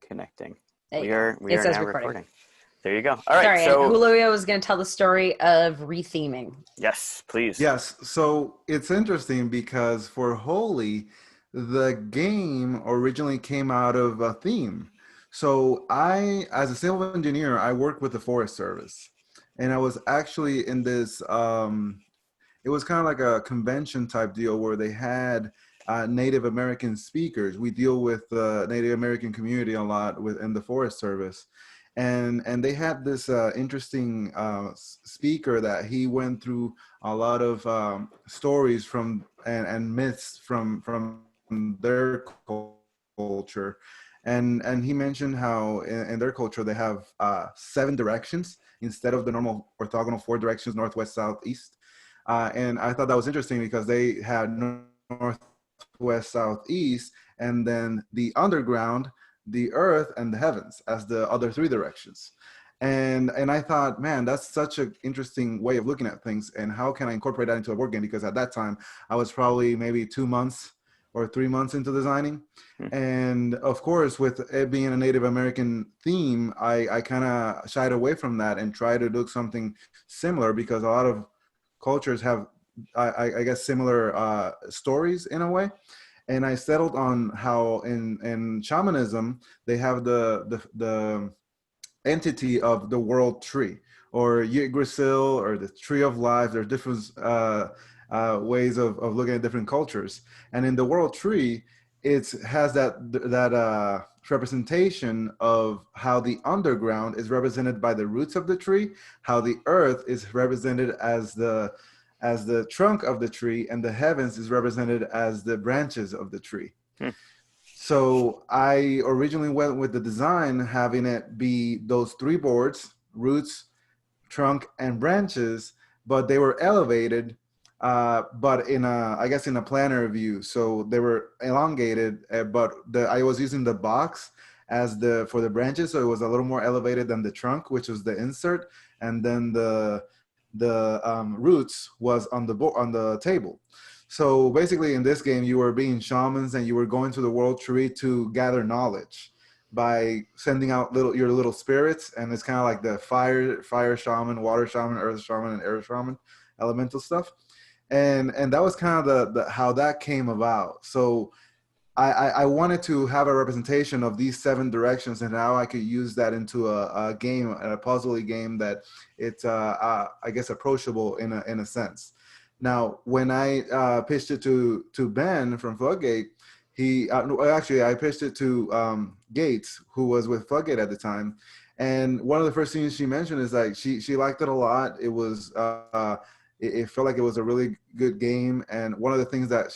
connecting. There We you go. are It says now recording. recording. There you go. All right. Sorry, and So Julio was going to tell the story of retheming. yes, please. Yes, so it's interesting because for Holi, the game originally came out of a theme. So I, as a civil engineer, I work with the Forest Service, and I was actually in this. It was kind of like a convention type deal where they had Native American speakers. We deal with the Native American community a lot within the Forest Service, and they had this interesting speaker that he went through a lot of stories from and myths from their culture, and he mentioned how in their culture they have 7 directions instead of the normal orthogonal 4 directions: north, west, south, east. And I thought that was interesting because they had north, west, south, east, and then the underground, the earth, and the heavens as the other 3 directions. And I thought, man, that's such an interesting way of looking at things. And how can I incorporate that into a board game? Because at that time, I was probably maybe 2 months or 3 months into designing. And of course, with it being a Native American theme, I kind of shied away from that and tried to do something similar because a lot of cultures have, I guess, similar stories in a way. And I settled on how in shamanism they have the entity of the world tree, or Yggdrasil, or the tree of life. There's different ways of looking at different cultures. And in the world tree, it has that representation of how the underground is represented by the roots of the tree, how the earth is represented as the trunk of the tree, and the heavens is represented as the branches of the tree. So I originally went with the design having it be those 3 boards: roots, trunk, and branches, but they were elevated, but in a planar view. So they were elongated, but I was using the box as for the branches, so it was a little more elevated than the trunk, which was the insert, and then the roots was on the table. So basically, in this game, you were being shamans and you were going to the world tree to gather knowledge by sending out your little spirits. And it's kind of like the fire shaman, water shaman, earth shaman, and air shaman, elemental stuff. And that was kind of the how that came about. So I wanted to have a representation of these 7 directions and how I could use that into a game, a puzzle game that it's I guess approachable in a sense. Now, when I pitched it to Ben from Floodgate, I pitched it to Gates, who was with Floodgate at the time, and one of the first things she mentioned is like she liked it a lot. It was it felt like it was a really good game, and one of the things that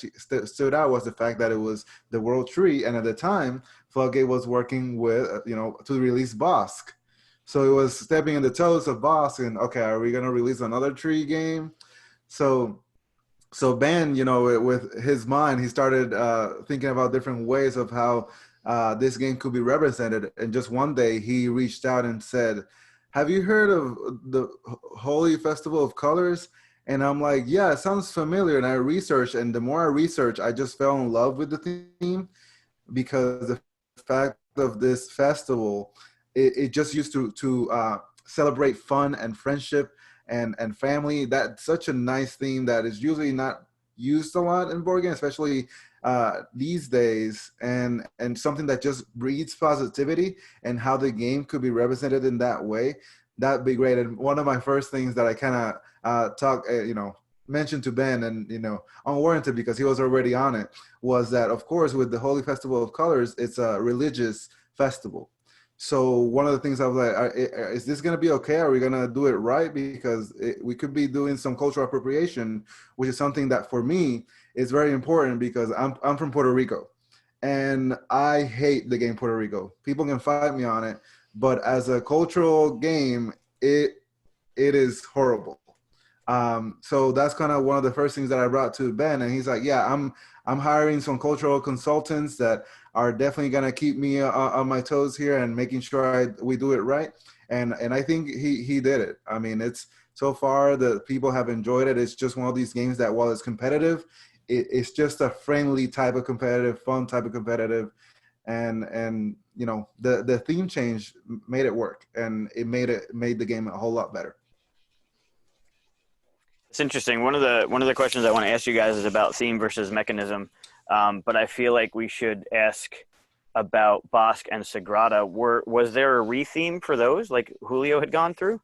stood out was the fact that it was the World Tree, and at the time, Floodgate was working with to release Bosk, so it was stepping in the toes of Bosk, and okay, are we gonna release another tree game? So Ben, with his mind, he started thinking about different ways of how this game could be represented. And just one day, he reached out and said, "Have you heard of the Holi Festival of Colors?" And I'm like, "Yeah, it sounds familiar." And I researched, and the more I researched, I just fell in love with the theme because the fact of this festival, it just used to celebrate fun and friendship and family. That's such a nice theme that is usually not used a lot in board games, especially these days, and something that just breeds positivity, and how the game could be represented in that way. That'd be great. And one of my first things that I kind of mentioned to Ben, and unwarranted because he was already on it, was that of course with the Holi Festival of Colors, it's a religious festival. So one of the things I was like, is this going to be okay? Are we going to do it right? Because we could be doing some cultural appropriation, which is something that for me is very important because I'm from Puerto Rico, and I hate the game Puerto Rico. People can fight me on it, but as a cultural game, it is horrible. So that's kind of one of the first things that I brought to Ben, and he's like, "Yeah, I'm hiring some cultural consultants that are definitely gonna keep me on my toes here and making sure we do it right." And I think he did it. I mean, it's so far the people have enjoyed it. It's just one of these games that while it's competitive, it's just a friendly type of competitive, fun type of competitive. and you know, the theme change made it work, and it made the game a whole lot better. It's interesting. One of the questions I want to ask you guys is about theme versus mechanism, but I feel like we should ask about Bosk and Sagrada. Was there a retheme for those, like Julio had gone through,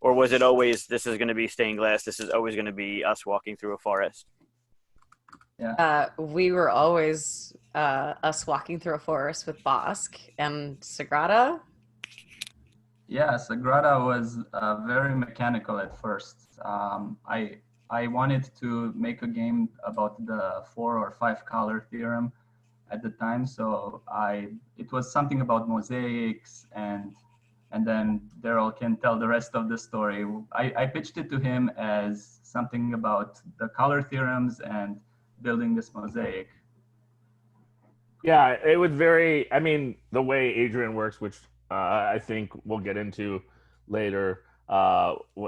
or was it always this is going to be stained glass? This is always going to be us walking through a forest. Yeah. We were always us walking through a forest with Bosk and Sagrada. Yeah, Sagrada was very mechanical at first. I wanted to make a game about the 4 or 5 color theorem at the time, so it was something about mosaics, and then Daryl can tell the rest of the story. I pitched it to him as something about the color theorems and building this mosaic. Yeah, it would vary. I mean, the way Adrian works, which I think we'll get into later,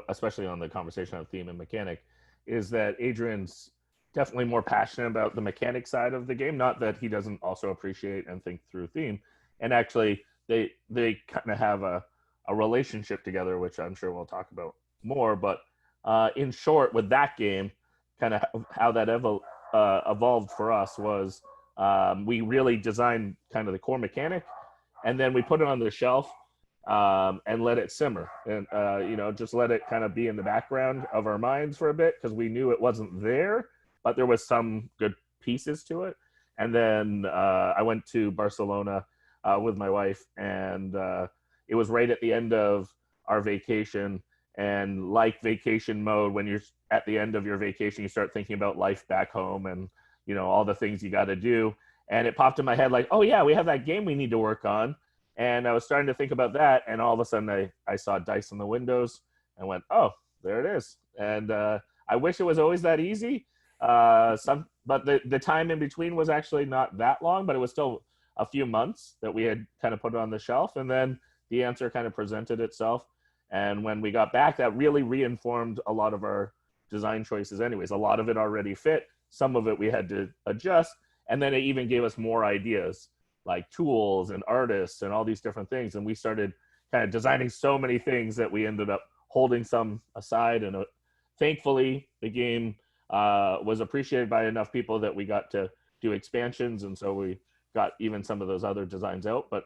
especially on the conversation of theme and mechanic, is that Adrian's definitely more passionate about the mechanic side of the game. Not that he doesn't also appreciate and think through theme. And actually, they kind of have a relationship together, which I'm sure we'll talk about more. But in short, with that game, kind of how that evolved for us was we really designed kind of the core mechanic, and then we put it on the shelf and let it simmer, and you know, just let it kind of be in the background of our minds for a bit, because we knew it wasn't there, but there was some good pieces to it. And then I went to Barcelona with my wife, and it was right at the end of our vacation. And like vacation mode, when you're at the end of your vacation, you start thinking about life back home and, you know, all the things you got to do. And it popped in my head like, oh yeah, we have that game we need to work on. And I was starting to think about that. And all of a sudden I saw dice on the windows and went, oh, there it is. And I wish it was always that easy. But the time in between was actually not that long, but it was still a few months that we had kind of put it on the shelf. And then the answer kind of presented itself. And when we got back, that really reinformed a lot of our design choices anyways. A lot of it already fit. Some of it we had to adjust. And then it even gave us more ideas, like tools and artists and all these different things. And we started kind of designing so many things that we ended up holding some aside. And thankfully, the game was appreciated by enough people that we got to do expansions. And so we got even some of those other designs out. But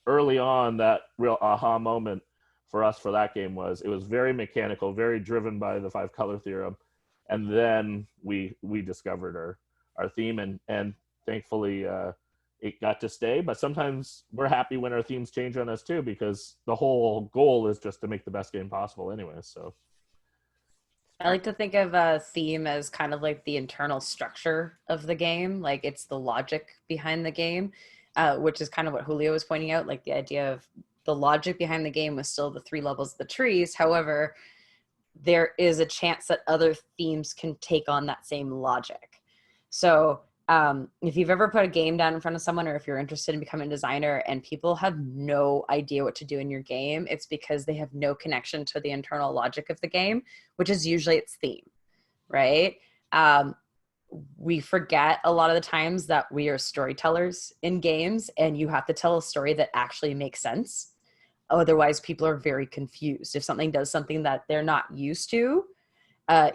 early on, that real aha moment for us for that game was it was very mechanical, very driven by the 5 color theorem. And then we discovered our theme, and thankfully it got to stay. But sometimes we're happy when our themes change on us too, because the whole goal is just to make the best game possible anyway. So I like to think of a theme as kind of like the internal structure of the game. Like it's the logic behind the game, which is kind of what Julio was pointing out. Like the idea of the logic behind the game was still the 3 levels of the trees. However, there is a chance that other themes can take on that same logic. So if you've ever put a game down in front of someone, or if you're interested in becoming a designer and people have no idea what to do in your game, it's because they have no connection to the internal logic of the game, which is usually its theme, right? We forget a lot of the times that we are storytellers in games, and you have to tell a story that actually makes sense. Otherwise, people are very confused. If something does something that they're not used to,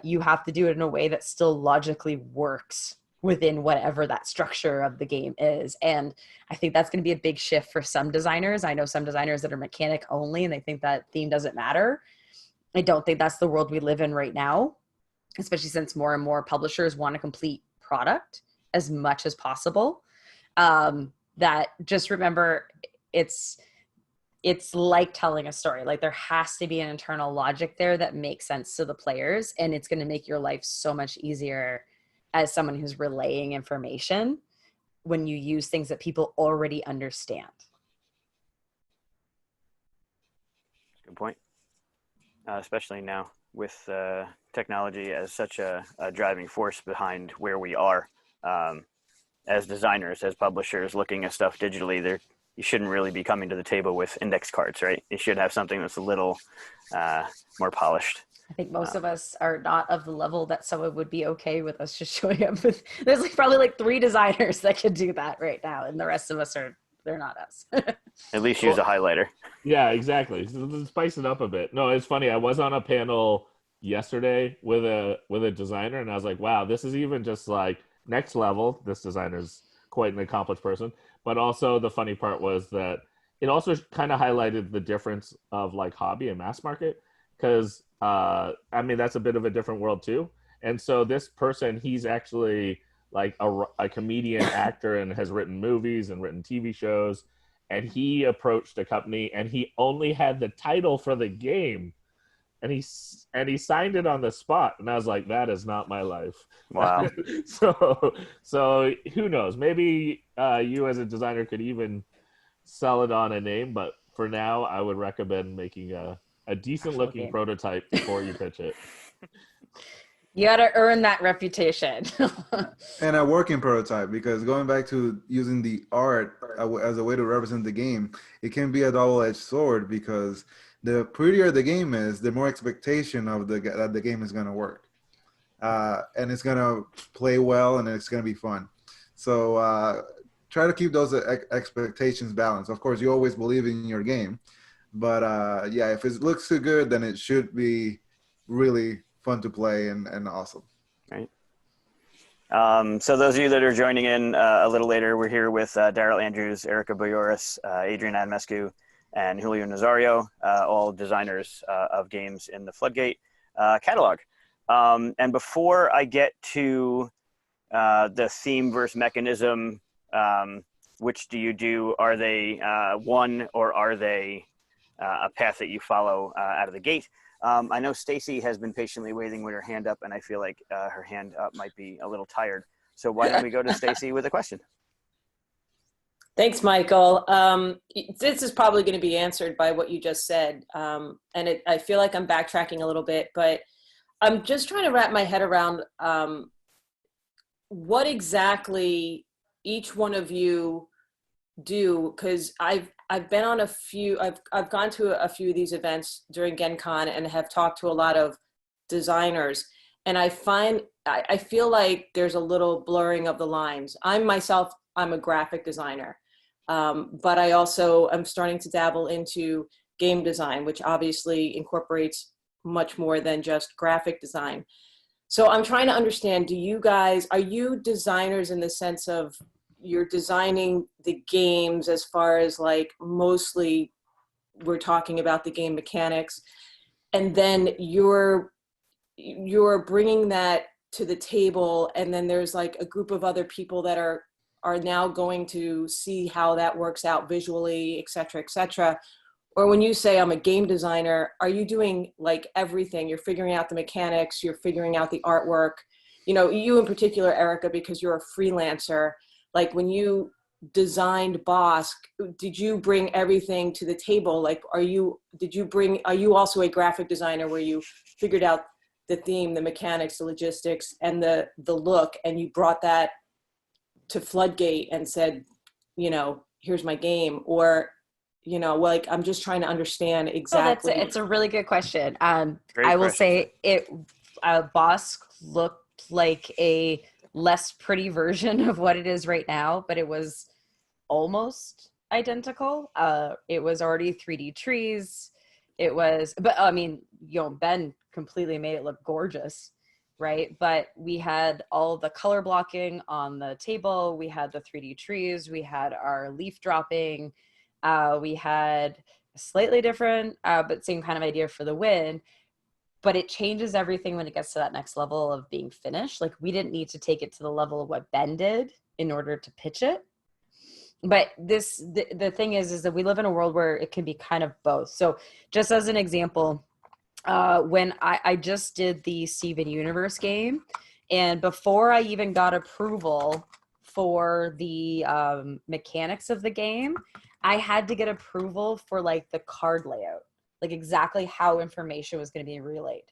you have to do it in a way that still logically works within whatever that structure of the game is. And I think that's going to be a big shift for some designers. I know some designers that are mechanic only, and they think that theme doesn't matter. I don't think that's the world we live in right now, especially since more and more publishers want a complete product as much as possible. That just remember, it's like telling a story. Like there has to be an internal logic there that makes sense to the players, and it's going to make your life so much easier as someone who's relaying information when you use things that people already understand. Good point. Especially now with technology as such a driving force behind where we are as designers, as publishers, looking at stuff digitally. You shouldn't really be coming to the table with index cards, right? You should have something that's a little more polished. I think most of us are not of the level that someone would be okay with us just showing up with, there's like probably like 3 designers that could do that right now. And the rest of us are they're not us. At least use a highlighter. Yeah, exactly. So spice it up a bit. No, it's funny. I was on a panel yesterday with a designer, and I was like, wow, this is even just like next level. This designer's quite an accomplished person. But also the funny part was that it also kind of highlighted the difference of like hobby and mass market, because I mean, that's a bit of a different world too. And so this person, he's actually like a comedian actor and has written movies and written TV shows. And he approached a company and he only had the title for the game. And he signed it on the spot. And I was like, that is not my life. Wow. So who knows? Maybe you as a designer could even sell it on a name. But for now, I would recommend making a decent looking prototype before you pitch it. You got to earn that reputation. And a working prototype, because going back to using the art as a way to represent the game, it can be a double-edged sword, because the prettier the game is, the more expectation of that the game is going to work. And it's going to play well, and it's going to be fun. So try to keep those expectations balanced. Of course, you always believe in your game. But yeah, if it looks too good, then it should be really fun to play and awesome. Right. So those of you that are joining in a little later, we're here with Daryl Andrews, Erica Bouyouris, Adrian Adamescu, and Julio Nazario, all designers of games in the Floodgate catalog. And before I get to the theme versus mechanism, which do you do? Are they one, or are they a path that you follow out of the gate? I know Stacy has been patiently waiting with her hand up, and I feel like her hand up might be a little tired. So why don't we go to Stacy with a question? Thanks, Michael. This is probably going to be answered by what you just said. I feel like I'm backtracking a little bit, but I'm just trying to wrap my head around what exactly each one of you do, because I've been on a few, I've gone to a few of these events during Gen Con and have talked to a lot of designers, and I feel like there's a little blurring of the lines. I'm a graphic designer, but I also am starting to dabble into game design, which obviously incorporates much more than just graphic design. So I'm trying to understand, are you designers in the sense of you're designing the games, as far as like mostly we're talking about the game mechanics, and then you're bringing that to the table, and then there's like a group of other people that are now going to see how that works out visually, et cetera, et cetera? Or when you say I'm a game designer, are you doing like everything? You're figuring out the mechanics, you're figuring out the artwork, you in particular, Erica, because you're a freelancer. Like when you designed Bosk, did you bring everything to the table? Like, are you also a graphic designer where you figured out the theme, the mechanics, the logistics, and the look, and you brought that to Floodgate and said, here's my game? Or, like, I'm just trying to understand exactly. It's a really good question. I will say Bosk looked like a less pretty version of what it is right now, but it was almost identical. It was already 3D trees. But I mean, Ben completely made it look gorgeous, right? But we had all the color blocking on the table. We had the 3D trees. We had our leaf dropping. We had a slightly different, but same kind of idea for the wind. But it changes everything when it gets to that next level of being finished. Like, we didn't need to take it to the level of what Ben did in order to pitch it. But the thing is that we live in a world where it can be kind of both. So just as an example, when I just did the Steven Universe game, and before I even got approval for the mechanics of the game, I had to get approval for like the card layout, like exactly how information was going to be relayed.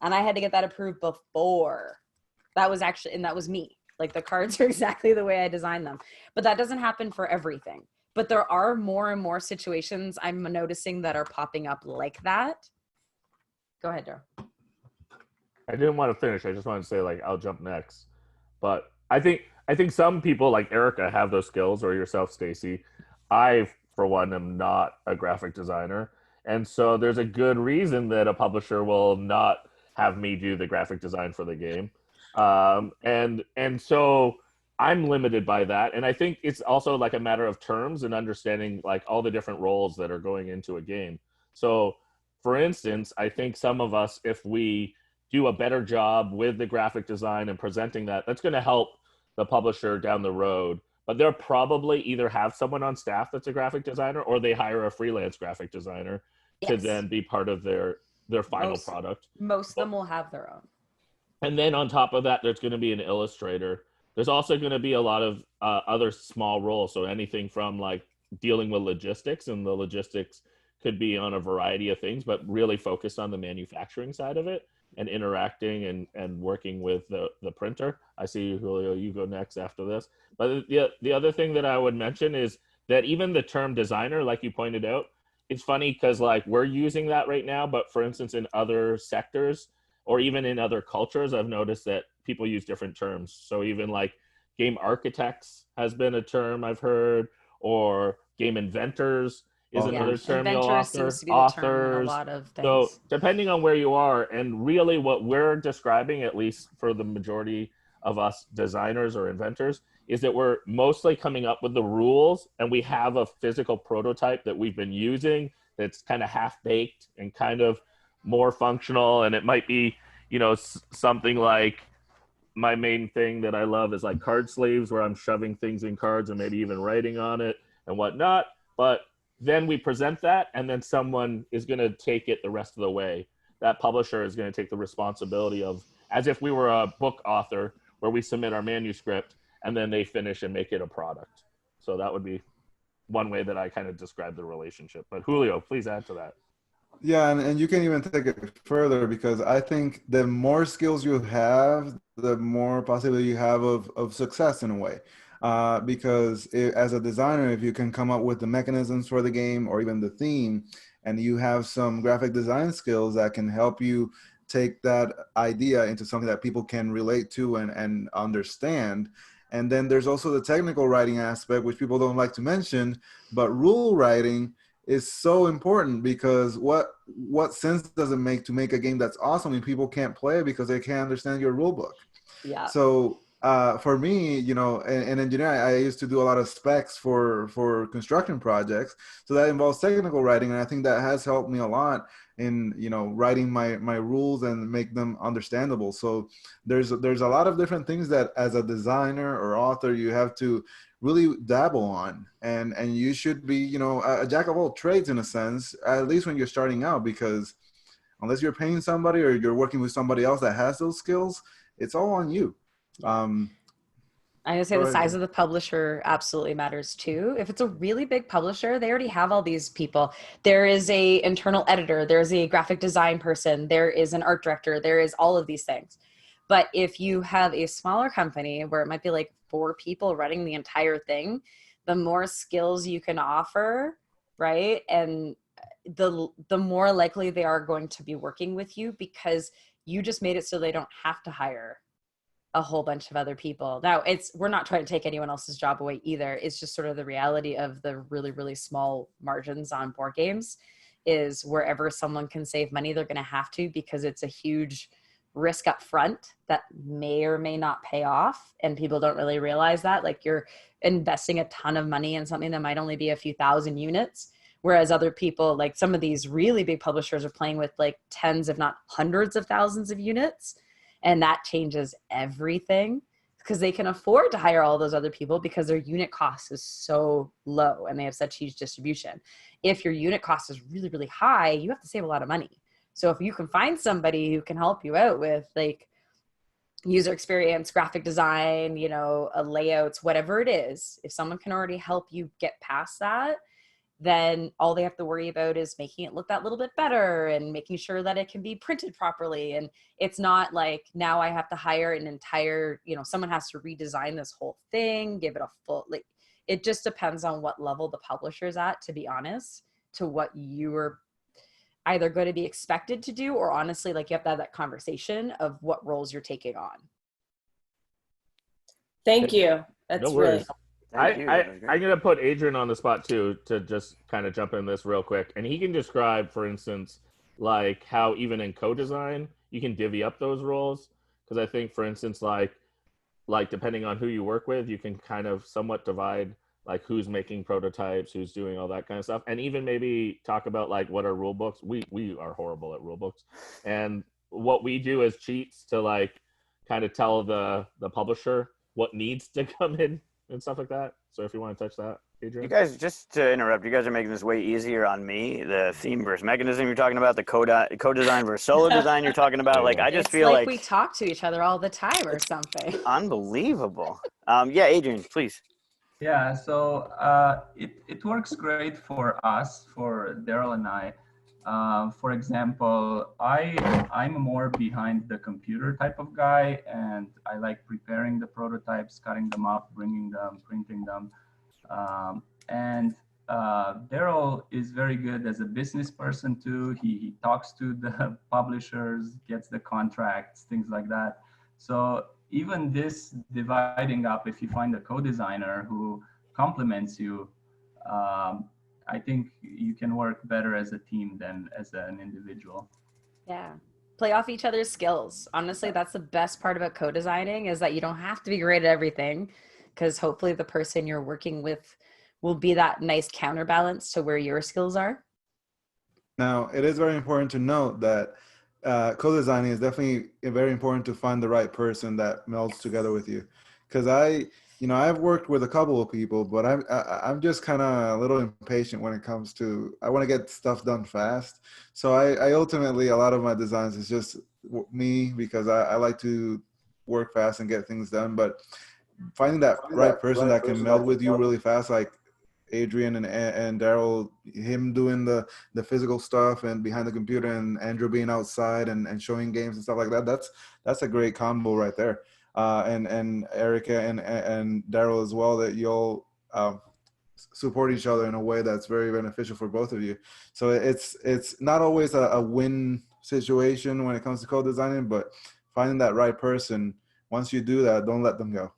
And I had to get that approved before. That was me. Like, the cards are exactly the way I designed them. But that doesn't happen for everything. But there are more and more situations I'm noticing that are popping up like that. Go ahead, Daryl. I didn't want to finish. I just wanted to say, like, I'll jump next. But I think some people like Erica have those skills, or yourself, Stacy. I, for one, am not a graphic designer. And so there's a good reason that a publisher will not have me do the graphic design for the game. And so I'm limited by that. And I think it's also like a matter of terms and understanding like all the different roles that are going into a game. So for instance, I think some of us, if we do a better job with the graphic design and presenting that, that's going to help the publisher down the road. But they'll probably either have someone on staff that's a graphic designer, or they hire a freelance graphic designer to Yes. then be part of their final product. Most of them will have their own. And then on top of that, there's going to be an illustrator. There's also going to be a lot of other small roles. So anything from like dealing with logistics, and the logistics could be on a variety of things, but really focused on the manufacturing side of it and interacting and working with the printer. I see, Julio, you go next after this. But the other thing that I would mention is that even the term designer, like you pointed out, it's funny because like we're using that right now, but for instance, in other sectors or even in other cultures, I've noticed that people use different terms. So even like game architects has been a term I've heard, or game inventors is another term you'll Inventors seems to be the term in a lot of things. So depending on where you are, and really what we're describing, at least for the majority of us designers or inventors, is that we're mostly coming up with the rules, and we have a physical prototype that we've been using that's kind of half-baked and kind of more functional. And it might be, you know, something like, my main thing that I love is like card sleeves, where I'm shoving things in cards and maybe even writing on it and whatnot. But then we present that, and then someone is going to take it the rest of the way. That publisher is going to take the responsibility of, as if we were a book author, where we submit our manuscript and then they finish and make it a product. So that would be one way that I kind of describe the relationship. But Julio, please add to that. Yeah, and you can even take it further, because I think the more skills you have, the more possibility you have of success in a way. Because as a designer, if you can come up with the mechanisms for the game or even the theme, and you have some graphic design skills that can help you take that idea into something that people can relate to and understand. And then there's also the technical writing aspect, which people don't like to mention, but rule writing is so important, because what sense does it make to make a game that's awesome and people can't play it because they can't understand your rule book? Yeah. So for me, you know, in engineering, I used to do a lot of specs for construction projects. So that involves technical writing, and I think that has helped me a lot in, you know, writing my rules and make them understandable. So there's a lot of different things that as a designer or author you have to really dabble on, and you should be, you know, a jack of all trades in a sense, at least when you're starting out, because unless you're paying somebody or you're working with somebody else that has those skills, it's all on you. I would say the size of the publisher absolutely matters too. If it's a really big publisher, they already have all these people. There is a internal editor, there's a graphic design person, there is an art director, there is all of these things. But if you have a smaller company where it might be like 4 people running the entire thing, the more skills you can offer, right? And the more likely they are going to be working with you, because you just made it so they don't have to hire a whole bunch of other people. Now, we're not trying to take anyone else's job away either. It's just sort of the reality of the really, really small margins on board games, is wherever someone can save money, they're going to have to, because it's a huge risk up front that may or may not pay off. And people don't really realize that. Like, you're investing a ton of money in something that might only be a few thousand units. Whereas other people, like some of these really big publishers, are playing with like tens, if not hundreds of thousands of units. And that changes everything, because they can afford to hire all those other people because their unit cost is so low and they have such huge distribution. If your unit cost is really, really high, you have to save a lot of money. So if you can find somebody who can help you out with like user experience, graphic design, you know, layouts, whatever it is, if someone can already help you get past that, then all they have to worry about is making it look that little bit better and making sure that it can be printed properly. And it's not like now I have to hire an entire, you know, someone has to redesign this whole thing, give it a full, like, it just depends on what level the publisher's at, to be honest, to what you are either going to be expected to do, or honestly, like, you have to have that conversation of what roles you're taking on. Thank you. That's No really worries. helpful. Thank you. That was great. I'm gonna put Adrian on the spot too to just kind of jump in this real quick, and he can describe, for instance, like how even in co-design you can divvy up those roles, because I think, for instance, like depending on who you work with, you can kind of somewhat divide like who's making prototypes, who's doing all that kind of stuff, and even maybe talk about like what are rule books. We are horrible at rule books, and what we do as cheats to like kind of tell the publisher what needs to come in and stuff like that. So if you want to touch that, Adrian. You guys, just to interrupt, you guys are making this way easier on me. The theme versus mechanism you're talking about, the co-design versus solo design you're talking about. Like, I just feel like we talk to each other all the time or something. Unbelievable. Yeah, Adrian, please. Yeah, so it works great for us, for Daryl and I. For example, I'm more behind the computer type of guy, and I like preparing the prototypes, cutting them up, bringing them, printing them. And Daryl is very good as a business person too. He talks to the publishers, gets the contracts, things like that. So even this dividing up, if you find a co-designer who complements you, I think you can work better as a team than as an individual. Yeah. Play off each other's skills. Honestly, that's the best part about co-designing, is that you don't have to be great at everything, because hopefully the person you're working with will be that nice counterbalance to where your skills are. Now, it is very important to note that co-designing is definitely very important to find the right person that melds together with you. Because I've worked with a couple of people, but I'm just kind of a little impatient when it comes to, I want to get stuff done fast. So I ultimately, a lot of my designs is just me, because I like to work fast and get things done. But finding that right person that can meld with you really fast, like Adrian and Daryl, him doing the physical stuff and behind the computer, and Andrew being outside and showing games and stuff like that, that's a great combo right there. And Erica and Daryl as well, that you'll support each other in a way that's very beneficial for both of you. So it's not always a win situation when it comes to co-designing, but finding that right person, once you do that, don't let them go.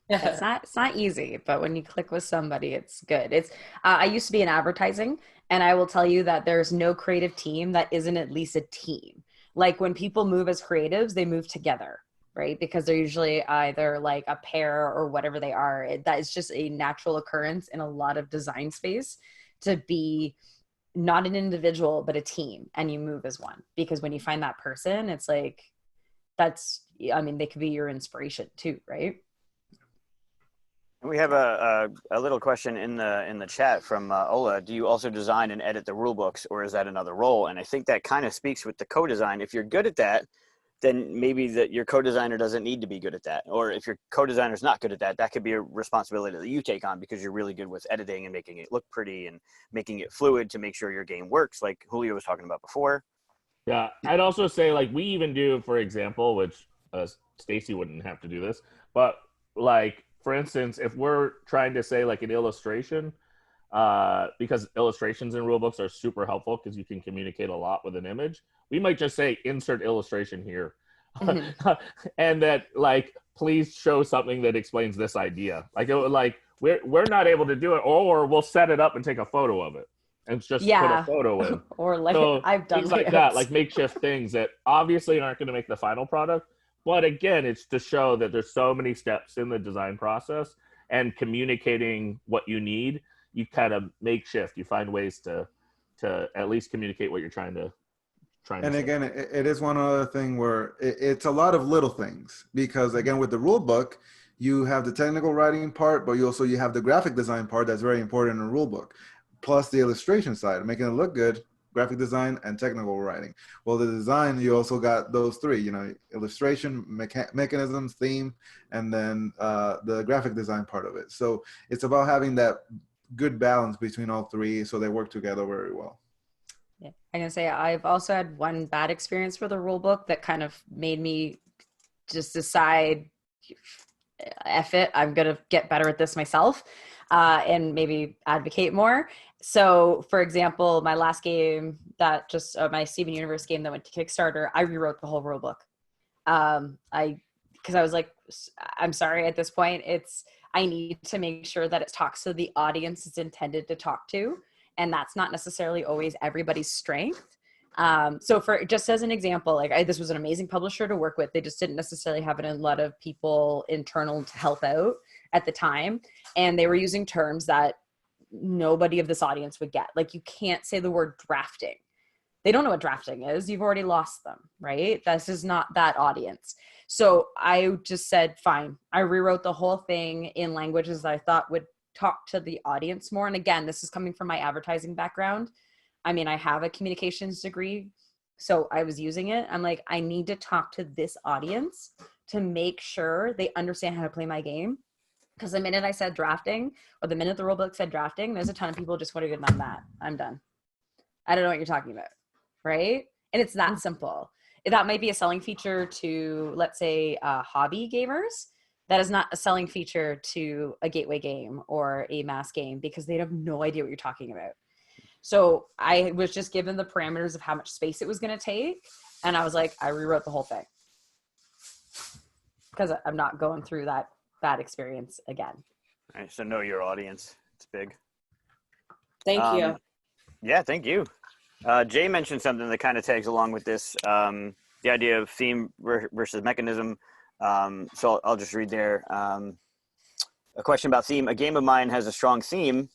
It's not easy, but when you click with somebody, it's good. It's I used to be in advertising, and I will tell you that there's no creative team that isn't at least a team. Like when people move as creatives, they move together, right? Because they're usually either like a pair or whatever they are. That is just a natural occurrence in a lot of design space, to be not an individual, but a team, and you move as one. Because when you find that person, it's like, they could be your inspiration too, right? We have a little question in the chat from Ola. Do you also design and edit the rule books, or is that another role? And I think that kind of speaks with the co-design. If you're good at that, then maybe your co-designer doesn't need to be good at that. Or if your co-designer is not good at that, that could be a responsibility that you take on, because you're really good with editing and making it look pretty and making it fluid to make sure your game works, like Julio was talking about before. Yeah, I'd also say, like, we even do, for example, which Stacy wouldn't have to do this, but like, for instance, if we're trying to say like an illustration, because illustrations in rulebooks are super helpful because you can communicate a lot with an image, we might just say insert illustration here. Mm-hmm. And that, like, please show something that explains this idea. Like we're not able to do it, or we'll set it up and take a photo of it and just put a photo in. Or like, so I've done things like that, like makeshift things that obviously aren't going to make the final product. But again, it's to show that there's so many steps in the design process, and communicating what you need, you kind of makeshift. You find ways to at least communicate what you're trying to and again, it is one other thing where it's a lot of little things, because again, with the rule book, you have the technical writing part, but you have the graphic design part that's very important in a rule book, plus the illustration side, making it look good. Graphic design and technical writing. Well, the design, you also got those three, illustration, mechanisms, theme, and then the graphic design part of it. So it's about having that good balance between all three, so they work together very well. Yeah, I'm gonna say I've also had one bad experience for the rule book that kind of made me just decide, F it, I'm gonna get better at this myself, and maybe advocate more. So, for example, my last game that just my Steven Universe game that went to Kickstarter, I rewrote the whole rulebook. Because I was like, I'm sorry, at this point, I need to make sure that it talks to the audience it's intended to talk to. And that's not necessarily always everybody's strength. So for just as an example, like this was an amazing publisher to work with. They just didn't necessarily have a lot of people internal to help out at the time. And they were using terms that nobody of this audience would get. Like you can't say the word drafting. They don't know what drafting is. You've already lost them, right? This is not that audience. So I just said, fine. I rewrote the whole thing in languages that I thought would talk to the audience more. And again, this is coming from my advertising background. I mean, I have a communications degree, so I was using it. I'm like, I need to talk to this audience to make sure they understand how to play my game. Because the minute I said drafting, or the minute the rulebook said drafting, there's a ton of people just would have done that. I'm done. I don't know what you're talking about, right? And it's that simple. That might be a selling feature to, let's say, hobby gamers. That is not a selling feature to a gateway game or a mass game because they have no idea what you're talking about. So I was just given the parameters of how much space it was going to take. And I was like, I rewrote the whole thing because I'm not going through that bad experience again. All right, so know your audience. It's big. Thank you. Yeah, thank you. Jay mentioned something that kind of tags along with this, the idea of theme versus mechanism. So I'll just read there. A question about theme. A game of mine has a strong theme.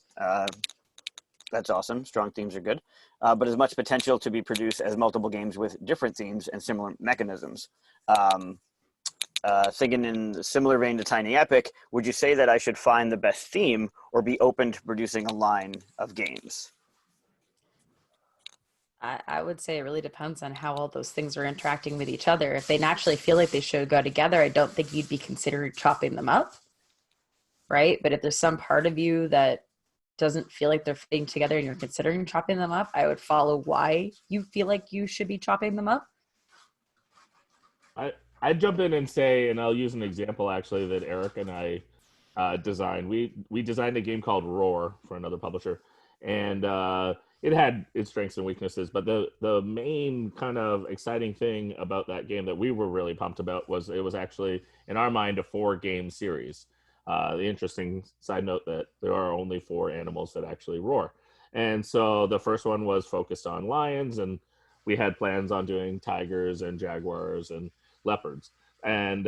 That's awesome. Strong themes are good. But as much potential to be produced as multiple games with different themes and similar mechanisms. Thinking in a similar vein to Tiny Epic, would you say that I should find the best theme or be open to producing a line of games? I would say it really depends on how all those things are interacting with each other. If they naturally feel like they should go together, I don't think you'd be considering chopping them up, right? But if there's some part of you that doesn't feel like they're fitting together and you're considering chopping them up, I would follow why you feel like you should be chopping them up. I'd jump in and say, and I'll use an example actually that Eric and I designed. We designed a game called Roar for another publisher, and it had its strengths and weaknesses. But the main kind of exciting thing about that game that we were really pumped about was it was actually, in our mind, a 4-game series. The interesting side note that there are only 4 animals that actually roar. And so the first one was focused on lions, and we had plans on doing tigers and jaguars and leopards. And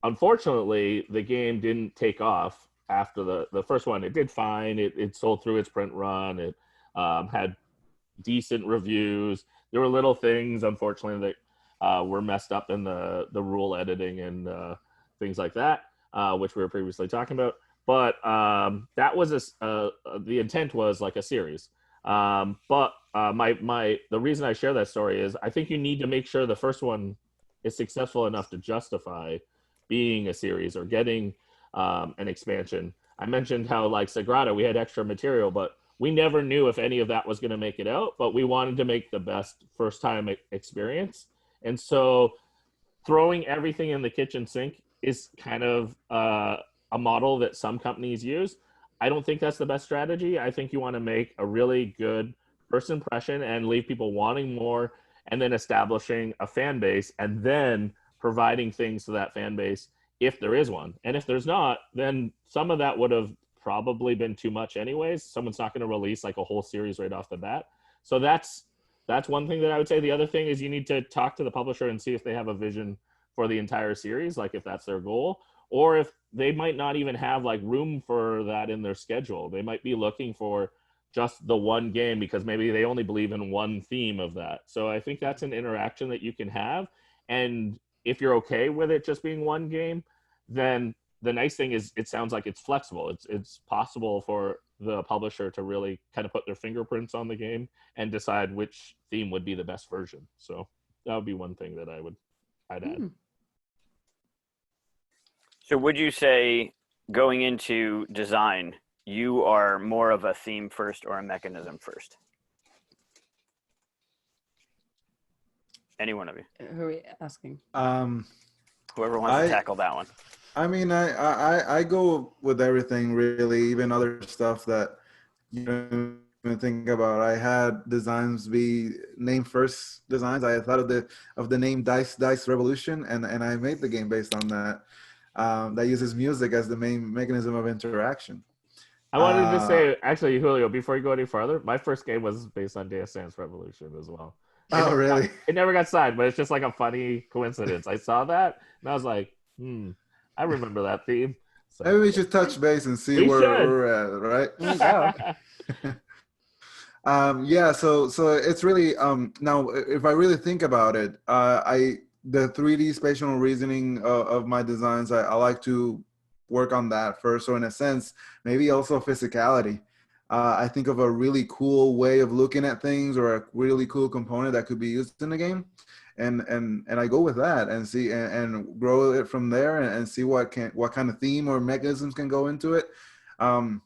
unfortunately, the game didn't take off after the first one. It did fine. It sold through its print run. It had decent reviews. There were little things, unfortunately, that were messed up in the rule editing and things like that, which we were previously talking about. But that was the intent was like a series. But the reason I share that story is I think you need to make sure the first one is successful enough to justify being a series or getting an expansion. I mentioned how like Sagrada, we had extra material, but we never knew if any of that was going to make it out, but we wanted to make the best first time experience. And so throwing everything in the kitchen sink is kind of a model that some companies use. I don't think that's the best strategy. I think you want to make a really good first impression and leave people wanting more, and then establishing a fan base, and then providing things to that fan base if there is one. And if there's not, then some of that would have probably been too much anyways. Someone's not going to release like a whole series right off the bat. So that's one thing that I would say. The other thing is you need to talk to the publisher and see if they have a vision for the entire series, like if that's their goal, or if they might not even have like room for that in their schedule. They might be looking for just the one game because maybe they only believe in one theme of that. So I think that's an interaction that you can have. And if you're okay with it just being one game, then the nice thing is it sounds like it's flexible. It's possible for the publisher to really kind of put their fingerprints on the game and decide which theme would be the best version. So that would be one thing that I'd add. So would you say going into design, you are more of a theme first or a mechanism first? Any one of you? Who are we asking? Whoever wants to tackle that one. I mean, I go with everything really, even other stuff that you don't even think about. I had designs be name first designs. I thought of the name Dice Revolution, and I made the game based on that. that uses music as the main mechanism of interaction. I wanted to say, actually, Julio, before you go any farther, my first game was based on Dance Dance Revolution as well. Oh, really? It never got signed, but it's just like a funny coincidence. I saw that and I was like, I remember that theme. So Maybe we should touch base and see we where should. we're at, right? There you go. Yeah, so it's really now if I really think about it, the 3D spatial reasoning of my designs, I like to work on that first. So in a sense, maybe also physicality. I think of a really cool way of looking at things or a really cool component that could be used in the game, and I go with that and see and grow it from there and see what kind of theme or mechanisms can go into it. And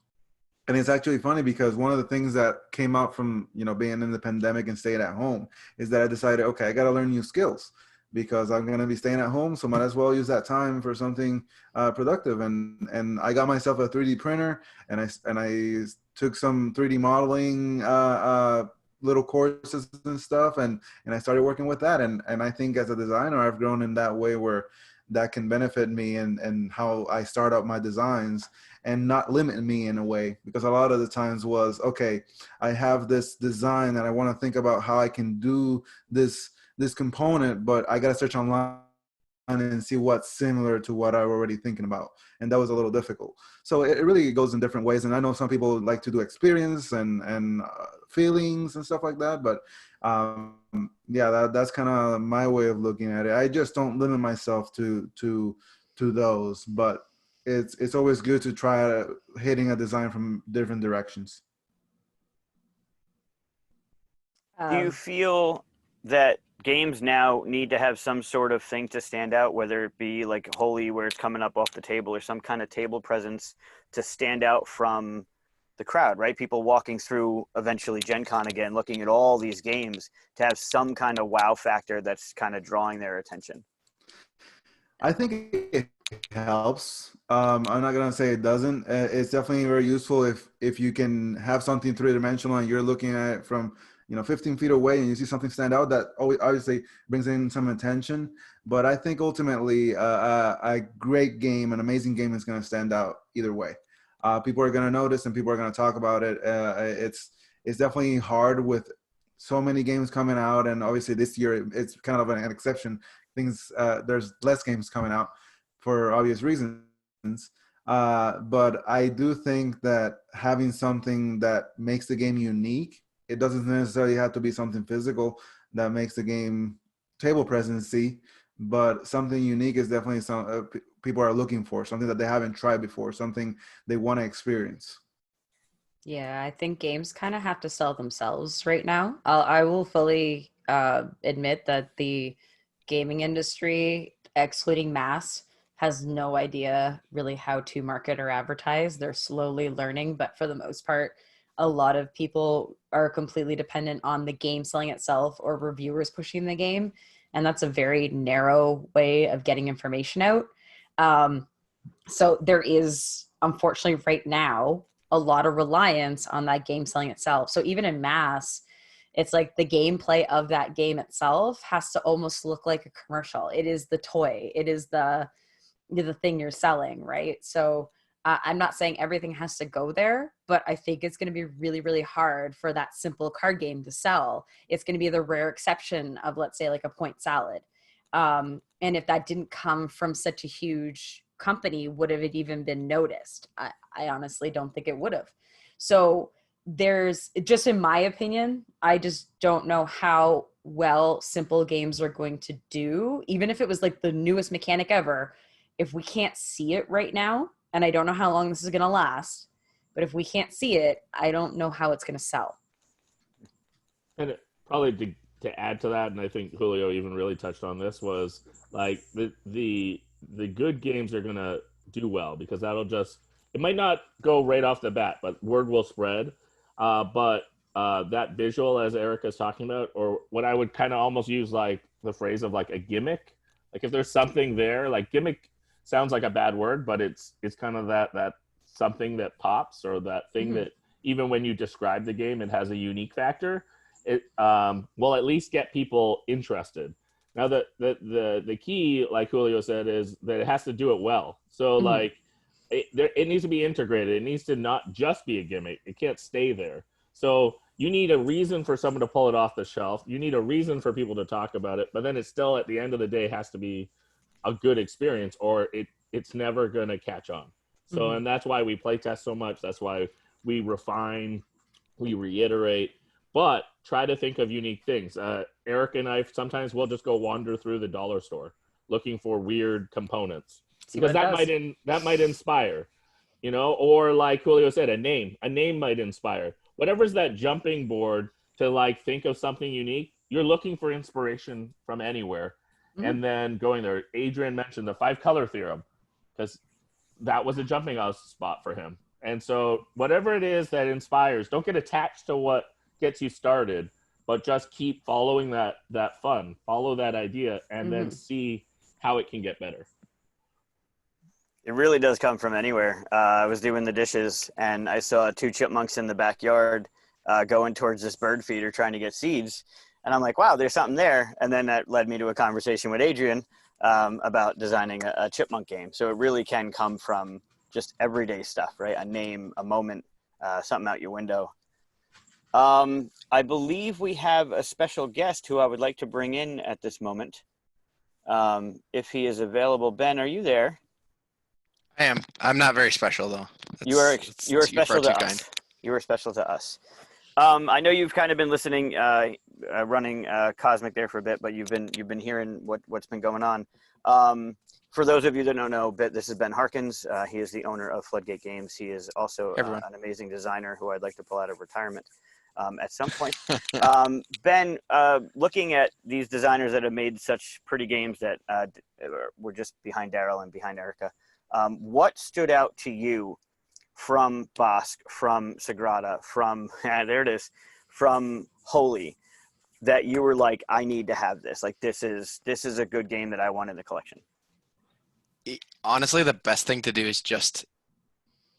it's actually funny because one of the things that came out from, being in the pandemic and staying at home is that I decided, okay, I got to learn new skills because I'm going to be staying at home. So might as well use that time for something productive. And I got myself a 3D printer and I took some 3D modeling little courses and stuff. And I started working with that. And I think as a designer, I've grown in that way where that can benefit me and how I start out my designs and not limit me in a way, because a lot of the times was, okay, I have this design and I want to think about how I can do this component, but I got to search online and see what's similar to what I'm already thinking about. And that was a little difficult. So it really goes in different ways. And I know some people like to do experience and feelings and stuff like that, but yeah, that's kind of my way of looking at it. I just don't limit myself to those, but it's always good to try hitting a design from different directions. Do you feel that games now need to have some sort of thing to stand out, whether it be like Holi where it's coming up off the table or some kind of table presence to stand out from the crowd, right? People walking through eventually Gen Con again, looking at all these games to have some kind of wow factor that's kind of drawing their attention. I think it helps. I'm not gonna say it doesn't. It's definitely very useful if you can have something three-dimensional and you're looking at it from 15 feet away and you see something stand out. That obviously brings in some attention. But I think ultimately a great game, an amazing game, is gonna stand out either way. People are gonna notice and people are gonna talk about it. It's definitely hard with so many games coming out, and obviously this year it's kind of an exception. There's less games coming out for obvious reasons, but I do think that having something that makes the game unique, it doesn't necessarily have to be something physical that makes the game table presency, but something unique is definitely some people are looking for, something that they haven't tried before, something they want to experience. Yeah, I think games kind of have to sell themselves right now. I will fully admit that the gaming industry, excluding mass, has no idea really how to market or advertise. They're slowly learning, but for the most part, a lot of people are completely dependent on the game selling itself or reviewers pushing the game. And that's a very narrow way of getting information out. So there is, unfortunately, right now, a lot of reliance on that game selling itself. So even in mass, it's like the gameplay of that game itself has to almost look like a commercial. It is the toy. It is the thing you're selling, right? So I'm not saying everything has to go there, but I think it's going to be really, really hard for that simple card game to sell. It's going to be the rare exception of, let's say, like a point salad. And if that didn't come from such a huge company, would have it even been noticed? I honestly don't think it would have. So there's, just in my opinion, I just don't know how well simple games are going to do, even if it was like the newest mechanic ever. If we can't see it right now, and I don't know how long this is going to last, but if we can't see it, I don't know how it's going to sell. And probably to add to that, and I think Julio even really touched on this, was like the good games are going to do well because that'll just, it might not go right off the bat, but word will spread. But that visual, as Erica's talking about, or what I would kind of almost use like the phrase of like a gimmick, like if there's something there, like gimmick sounds like a bad word, but it's kind of that something that pops, or that thing that even when you describe the game, it has a unique factor. It will at least get people interested. Now the key, like Julio said, is that it has to do it well. So Mhm. like it needs to be integrated. It needs to not just be a gimmick. It can't stay there. So you need a reason for someone to pull it off the shelf. You need a reason for people to talk about it. But then it still, at the end of the day, has to be a good experience, or it's never going to catch on. So, Mhm. and that's why we play test so much. That's why we refine, we reiterate, but try to think of unique things. Eric and I sometimes we'll just go wander through the dollar store looking for weird components See because what it does. that might inspire, you know, or like Julio said, a name might inspire. Whatever's that jumping board to like think of something unique. You're looking for inspiration from anywhere, Mhm. and then going there. Adrian mentioned the 5-color theorem because that was a jumping off spot for him. And so whatever it is that inspires, don't get attached to what gets you started, but just keep following that fun, follow that idea, and then see how it can get better. It really does come from anywhere. I was doing the dishes and I saw 2 chipmunks in the backyard going towards this bird feeder trying to get seeds. And I'm like, wow, there's something there. And then that led me to a conversation with Adrian about designing a chipmunk game. So it really can come from just everyday stuff, right? A name, a moment, something out your window. I believe we have a special guest who I would like to bring in at this moment. If he is available. Ben, are you there? I am. I'm not very special though. You are You're special far to too us. kind. You are special to us. I know you've kind of been listening, running Cosmic there for a bit, but you've been hearing what's been going on. For those of you that don't know, this is Ben Harkins. He is the owner of Floodgate Games. He is also Everyone. an amazing designer who I'd like to pull out of retirement at some point. Ben, looking at these designers that have made such pretty games that were just behind Daryl and behind Erica, what stood out to you from Bosk, from Sagrada, from there it is, from Holi, that you were like, I need to have this. Like this is a good game that I want in the collection? Honestly, the best thing to do is just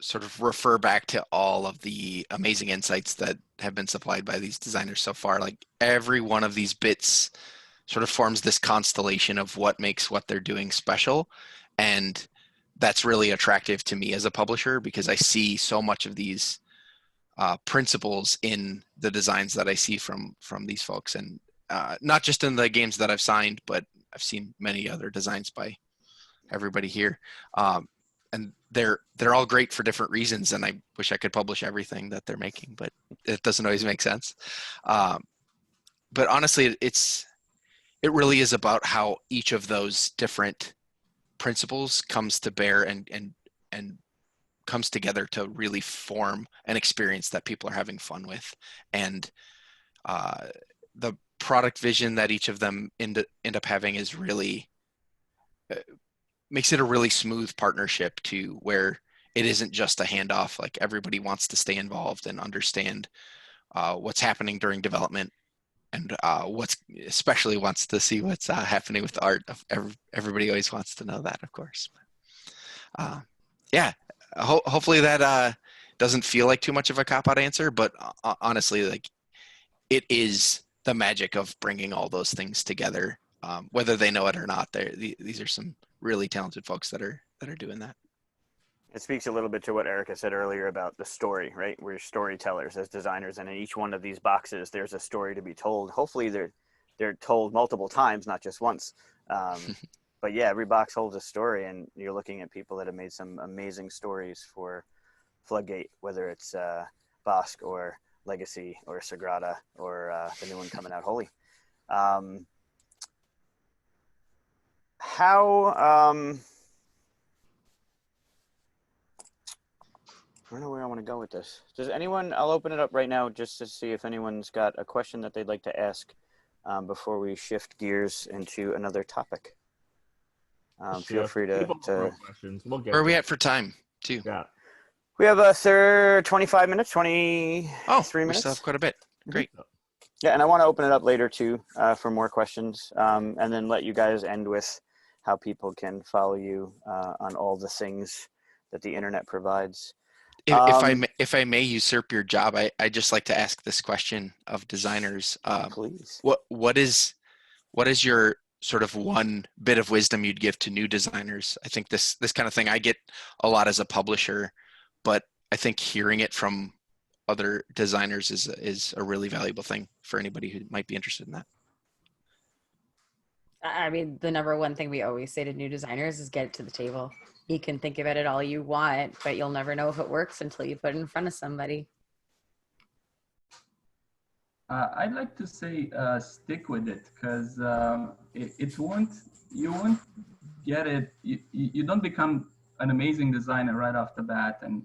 sort of refer back to all of the amazing insights that have been supplied by these designers so far. Like every one of these bits sort of forms this constellation of what makes what they're doing special. And that's really attractive to me as a publisher because I see so much of these principles in the designs that I see from these folks, and not just in the games that I've signed, but I've seen many other designs by everybody here, and they're all great for different reasons. And I wish I could publish everything that they're making, but it doesn't always make sense. But honestly, it really is about how each of those different principles comes to bear and comes together to really form an experience that people are having fun with. And the product vision that each of them end up having is really makes it a really smooth partnership to where it isn't just a handoff. Like everybody wants to stay involved and understand what's happening during development, and especially wants to see what's happening with the art. Everybody always wants to know that, of course. Yeah, hopefully that doesn't feel like too much of a cop-out answer, but honestly, like it is the magic of bringing all those things together, whether they know it or not. These are some really talented folks that are doing that. It speaks a little bit to what Erica said earlier about the story, right? We're storytellers as designers, and in each one of these boxes, there's a story to be told. Hopefully, they're told multiple times, not just once. But yeah, every box holds a story, and you're looking at people that have made some amazing stories for Floodgate, whether it's Bosk or Legacy or Sagrada or the new one coming out, Holi. I don't know where I want to go with this. Does anyone, I'll open it up right now just to see if anyone's got a question that they'd like to ask before we shift gears into another topic. Feel free to questions. We'll get where are we at for time too? Yeah. We have 25 minutes, 23 minutes. We still have quite a bit. Great. Yeah, and I want to open it up later too for more questions, and then let you guys end with how people can follow you on all the things that the internet provides. If I may usurp your job, I just like to ask this question of designers. Please. What is your sort of one bit of wisdom you'd give to new designers? I think this kind of thing I get a lot as a publisher, but I think hearing it from other designers is a really valuable thing for anybody who might be interested in that. I mean, the number one thing we always say to new designers is get it to the table. You can think about it all you want, but you'll never know if it works until you put it in front of somebody. I'd like to say stick with it, because you won't get it. You don't become an amazing designer right off the bat. And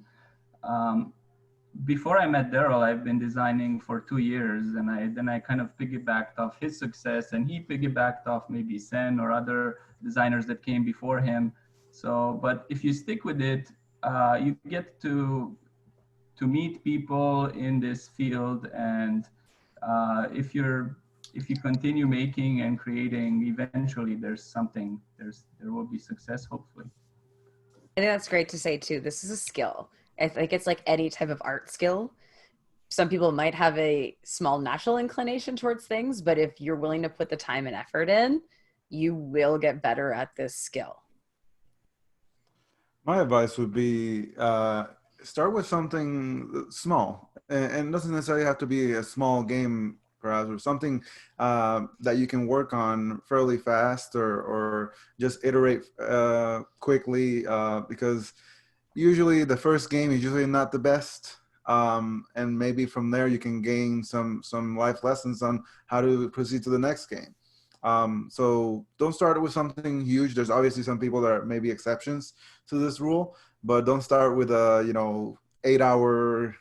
before I met Daryl, I've been designing for 2 years, and then I kind of piggybacked off his success, and he piggybacked off maybe Sen or other designers that came before him. So, but if you stick with it, you get to meet people in this field, and if you continue making and creating, eventually there will be success, hopefully. I think that's great to say too. This is a skill. I think it's like any type of art skill. Some people might have a small natural inclination towards things, but if you're willing to put the time and effort in, you will get better at this skill. My advice would be start with something small, and it doesn't necessarily have to be a small game, perhaps, or something that you can work on fairly fast, or just iterate quickly, because usually the first game is usually not the best, and maybe from there you can gain some life lessons on how to proceed to the next game. So don't start with something huge. There's obviously some people that are maybe exceptions to this rule, but don't start with a 8-hour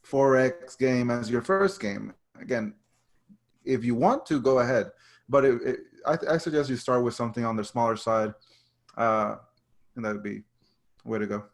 4X game as your first game. Again, if you want to, go ahead, but I suggest you start with something on the smaller side, and that would be the way to go.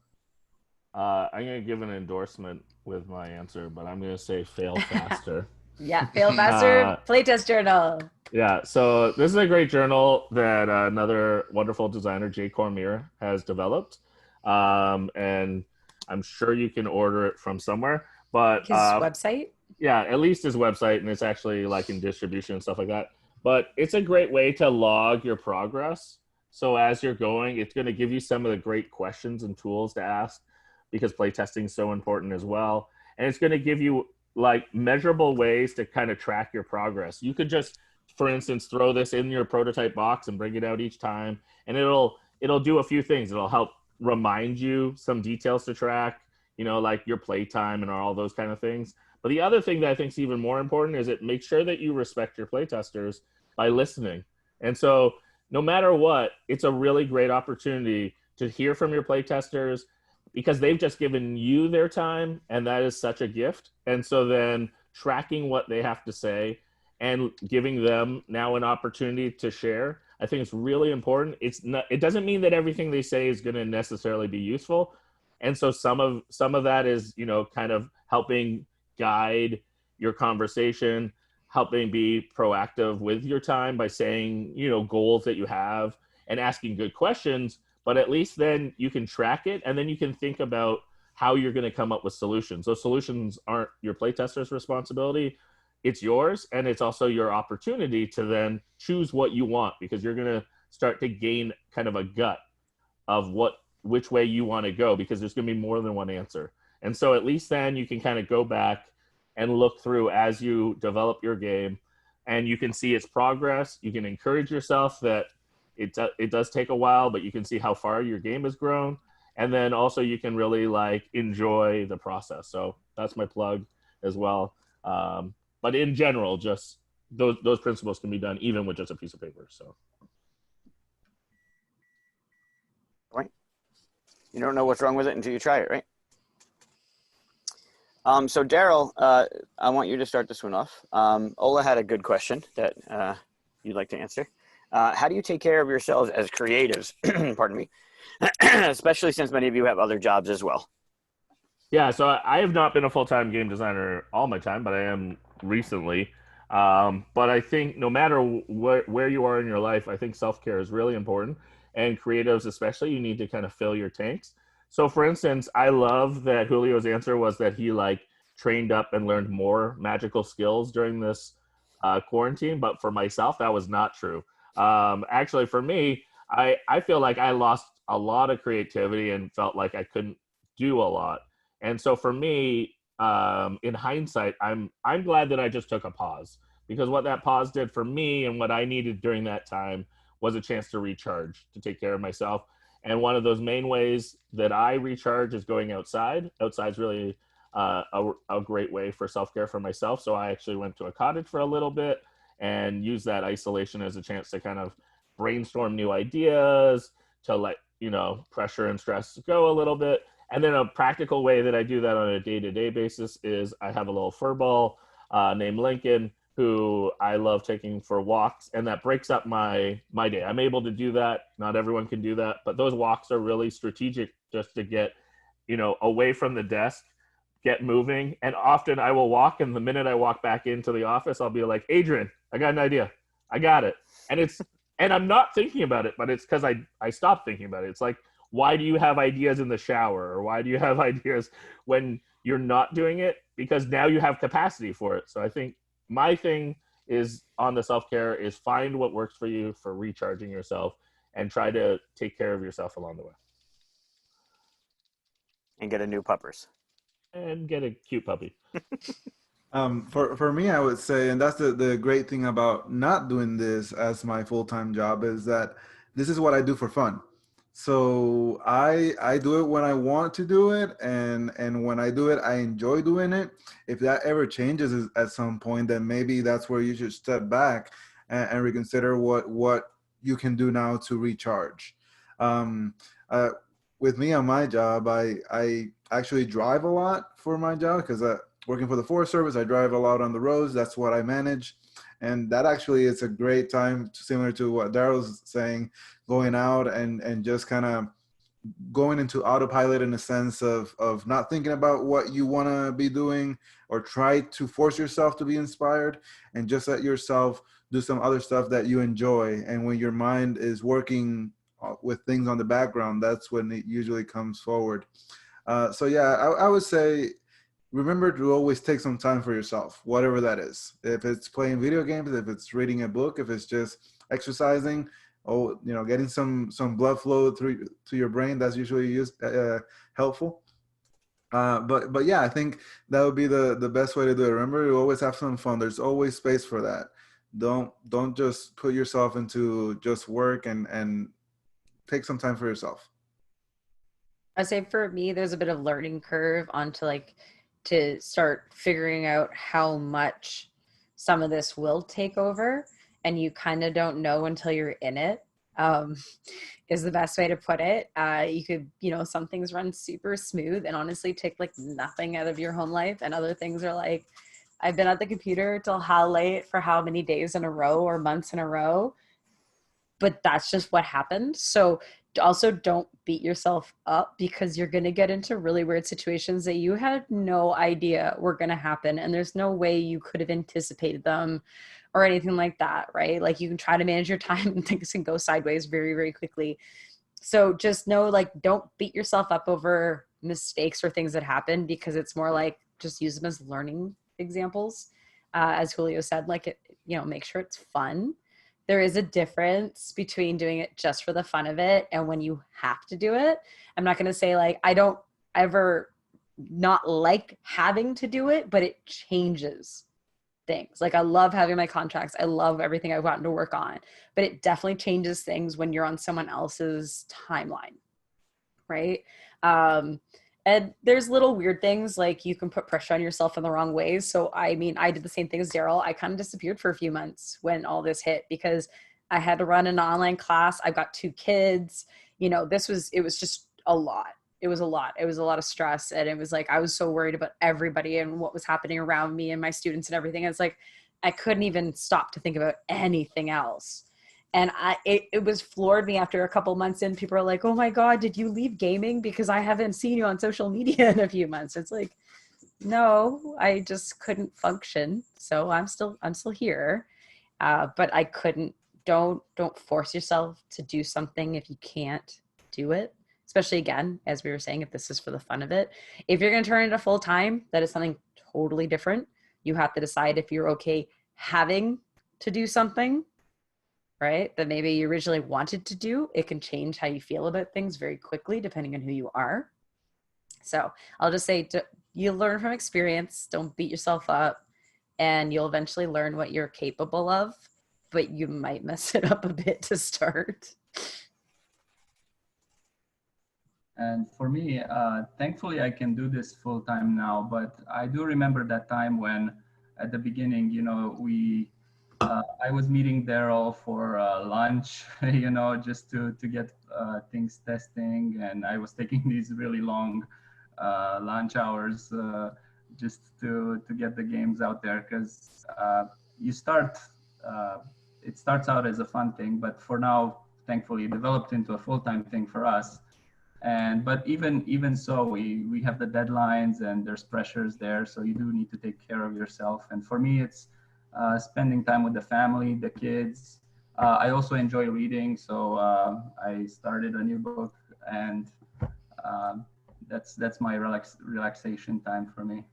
I'm going to give an endorsement with my answer, but I'm going to say fail faster. Yeah, fail faster, playtest journal. Yeah, so this is a great journal that another wonderful designer, Jay Cormier, has developed. And I'm sure you can order it from somewhere. But His website? Yeah, at least his website, and it's actually like in distribution and stuff like that. But it's a great way to log your progress. So as you're going, it's going to give you some of the great questions and tools to ask, because playtesting is so important as well. And it's going to give you like measurable ways to kind of track your progress. You could just, for instance, throw this in your prototype box and bring it out each time, and it'll do a few things. It'll help remind you some details to track, like your playtime and all those kind of things. But the other thing that I think is even more important is it makes sure that you respect your playtesters by listening. And so no matter what, it's a really great opportunity to hear from your playtesters, because they've just given you their time, and that is such a gift. And so then tracking what they have to say and giving them now an opportunity to share, I think it's really important. It doesn't mean that everything they say is going to necessarily be useful. And so some of that is, kind of helping guide your conversation, helping be proactive with your time by saying, goals that you have and asking good questions. But at least then you can track it, and then you can think about how you're going to come up with solutions. Those solutions aren't your playtester's responsibility. It's yours, and it's also your opportunity to then choose what you want, because you're going to start to gain kind of a gut of which way you want to go, because there's going to be more than one answer. And so at least then you can kind of go back and look through as you develop your game, and you can see its progress. You can encourage yourself that it does take a while, but you can see how far your game has grown. And then also you can really enjoy the process. So that's my plug as well. But in general, just those principles can be done even with just a piece of paper. So. Right. You don't know what's wrong with it until you try it, right? So Daryl, I want you to start this one off. Ola had a good question that you'd like to answer. How do you take care of yourselves as creatives, pardon me, especially since many of you have other jobs as well? Yeah, so I have not been a full-time game designer all my time, but I am recently. But I think no matter where you are in your life, I think self-care is really important. And creatives especially, you need to kind of fill your tanks. So for instance, I love that Julio's answer was that he trained up and learned more magical skills during this quarantine. But for myself, that was not true. Actually, for me, I feel like I lost a lot of creativity and felt like I couldn't do a lot. And so for me, in hindsight, I'm glad that I just took a pause, because what that pause did for me and what I needed during that time was a chance to recharge, to take care of myself. And one of those main ways that I recharge is going outside. Outside's really a great way for self-care for myself. So I actually went to a cottage for a little bit and used that isolation as a chance to kind of brainstorm new ideas, to let, pressure and stress go a little bit. And then a practical way that I do that on a day-to-day basis is I have a little fur ball named Lincoln, who I love taking for walks, and that breaks up my day. I'm able to do that. Not everyone can do that, but those walks are really strategic just to get, away from the desk, get moving. And often I will walk, and the minute I walk back into the office, I'll be like, Adrian, I got an idea. I got it. And I'm not thinking about it, but it's because I stopped thinking about it. It's like, why do you have ideas in the shower? Or why do you have ideas when you're not doing it? Because now you have capacity for it. So I think my thing is on the self-care is find what works for you for recharging yourself, and try to take care of yourself along the way. And get a new puppers. And get a cute puppy. For me, I would say, and that's the great thing about not doing this as my full-time job, is that this is what I do for fun. So I do it when I want to do it, and when I do it, I enjoy doing it. If that ever changes at some point, then maybe that's where you should step back and reconsider what you can do now to recharge. With me on my job, I actually drive a lot for my job, because working for the Forest Service, I drive a lot on the roads. That's what I manage. And that actually is a great time, similar to what Daryl's saying, going out and just kind of going into autopilot, in a sense of not thinking about what you want to be doing, or try to force yourself to be inspired, and just let yourself do some other stuff that you enjoy. And when your mind is working with things on the background, that's when it usually comes forward. So yeah, I would say, remember to always take some time for yourself, whatever that is. If it's playing video games, if it's reading a book, if it's just exercising, getting some blood flow through to your brain, that's usually helpful. But yeah, I think that would be the best way to do it. Remember, you always have some fun. There's always space for that. Don't just put yourself into just work, and take some time for yourself. I'd say for me, there's a bit of learning curve to start figuring out how much some of this will take over, and you kind of don't know until you're in it, is the best way to put it. You could, some things run super smooth and honestly take like nothing out of your home life, and other things are like, I've been at the computer till how late for how many days in a row or months in a row, but that's just what happened. So also don't beat yourself up, because you're going to get into really weird situations that you had no idea were going to happen, and there's no way you could have anticipated them or anything like that, right? Like, you can try to manage your time and things can go sideways very, very quickly. So just know, like, don't beat yourself up over mistakes or things that happen, because it's more like just use them as learning examples. As Julio said, like, make sure it's fun. There is a difference between doing it just for the fun of it and when you have to do it. I'm not going to say, like, I don't ever not like having to do it, but it changes things. Like, I love having my contracts. I love everything I've gotten to work on, but it definitely changes things when you're on someone else's timeline, right? And there's little weird things, like you can put pressure on yourself in the wrong ways. So, I mean, I did the same thing as Daryl. I kind of disappeared for a few months when all this hit, because I had to run an online class. I've got 2 kids. It was just a lot. It was a lot. It was a lot of stress. And it was like, I was so worried about everybody and what was happening around me and my students and everything. It's like, I couldn't even stop to think about anything else. And it was floored me after a couple months in. People are like, oh my God, did you leave gaming? Because I haven't seen you on social media in a few months. It's like, no, I just couldn't function. So I'm still here. But I couldn't, don't force yourself to do something if you can't do it. Especially, again, as we were saying, if this is for the fun of it. If you're going to turn it into full time, that is something totally different. You have to decide if you're okay having to do something right? That maybe you originally wanted to do. It can change how you feel about things very quickly, depending on who you are. So I'll just say you learn from experience. Don't beat yourself up, and you'll eventually learn what you're capable of, but you might mess it up a bit to start. And for me, thankfully, I can do this full time now. But I do remember that time when, at the beginning, I was meeting Daryl for lunch, just to get things testing, and I was taking these really long lunch hours just to get the games out there, because you start. It starts out as a fun thing, but for now, thankfully, it developed into a full-time thing for us. But even so, we have the deadlines and there's pressures there, so you do need to take care of yourself. And for me, it's spending time with the family, the kids. I also enjoy reading, so I started a new book, and that's my relaxation time for me.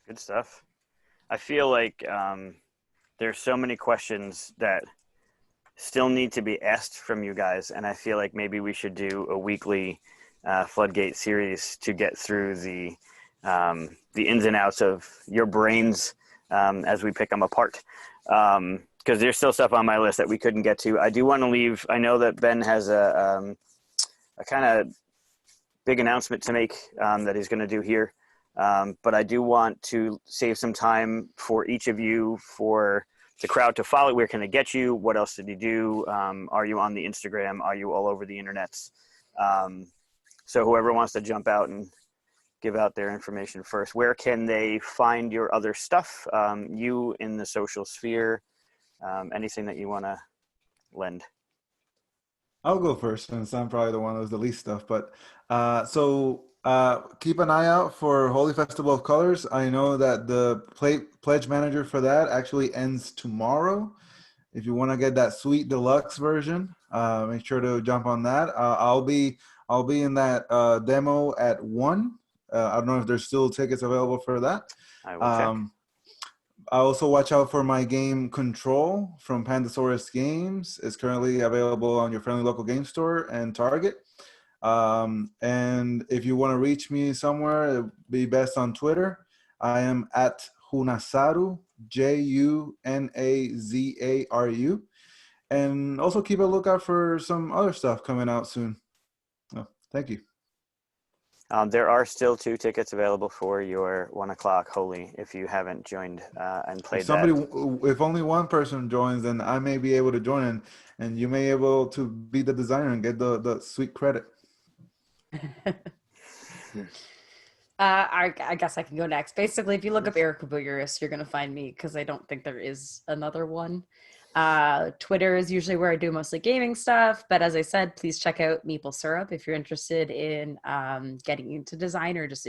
Good stuff. I feel like there's so many questions that still need to be asked from you guys, and I feel like maybe we should do a weekly Floodgate series to get through the ins and outs of your brains as we pick them apart, because there's still stuff on my list that we couldn't get to. I do want to leave. I know that Ben has a kind of big announcement to make that he's going to do here, but I do want to save some time for each of you, for the crowd to follow. Where can they get you? What else did you do? Are you on the Instagram? Are you all over the internets? So whoever wants to jump out and give out their information first, where can they find your other stuff? You in the social sphere, anything that you want to lend? I'll go first since I'm probably the one who's the least stuff. But keep an eye out for Holi Festival of Colors. I know that the pledge manager for that actually ends tomorrow. If you want to get that sweet deluxe version, make sure to jump on that. I'll be in that demo at 1. I don't know if there's still tickets available for that. I will check. I also watch out for my game Control from Pandasaurus Games. It's currently available on your friendly local game store and Target. And if you want to reach me somewhere, it'd be best on Twitter. I am at Junazaru, Junazaru. And also keep a lookout for some other stuff coming out soon. Oh, thank you. There are still 2 tickets available for your 1 o'clock Holi if you haven't joined and played If only one person joins, then I may be able to join, and you may be able to be the designer and get the sweet credit. I guess I can go next. Basically, if you look up Erica Bouyouris, you're going to find me, because I don't think there is another one. Twitter is usually where I do mostly gaming stuff, but as I said, please check out Maple Syrup if you're interested in getting into design, or just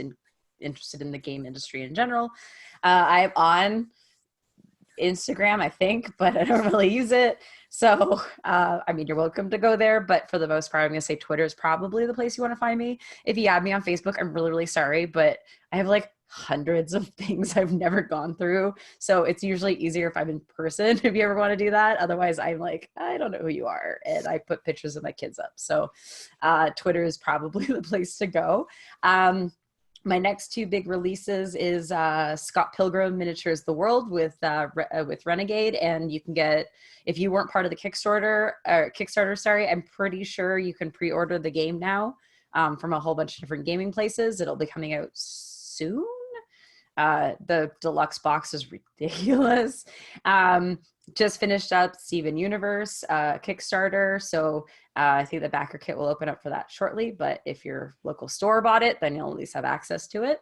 interested in the game industry in general. I'm on Instagram, I think, but I don't really use it. So, I mean, you're welcome to go there, but for the most part, I'm going to say Twitter is probably the place you want to find me. If you add me on Facebook, I'm really, really sorry, but I have like hundreds of things I've never gone through. So it's usually easier if I'm in person, if you ever want to do that. Otherwise, I'm like, I don't know who you are. And I put pictures of my kids up. So Twitter is probably the place to go. My next 2 big releases is Scott Pilgrim Miniatures the World with Renegade, and you can get, if you weren't part of the Kickstarter, I'm pretty sure you can pre-order the game now from a whole bunch of different gaming places. It'll be coming out soon. The deluxe box is ridiculous. Just finished up Steven Universe Kickstarter, so I think the backer kit will open up for that shortly, but if your local store bought it, then you'll at least have access to it.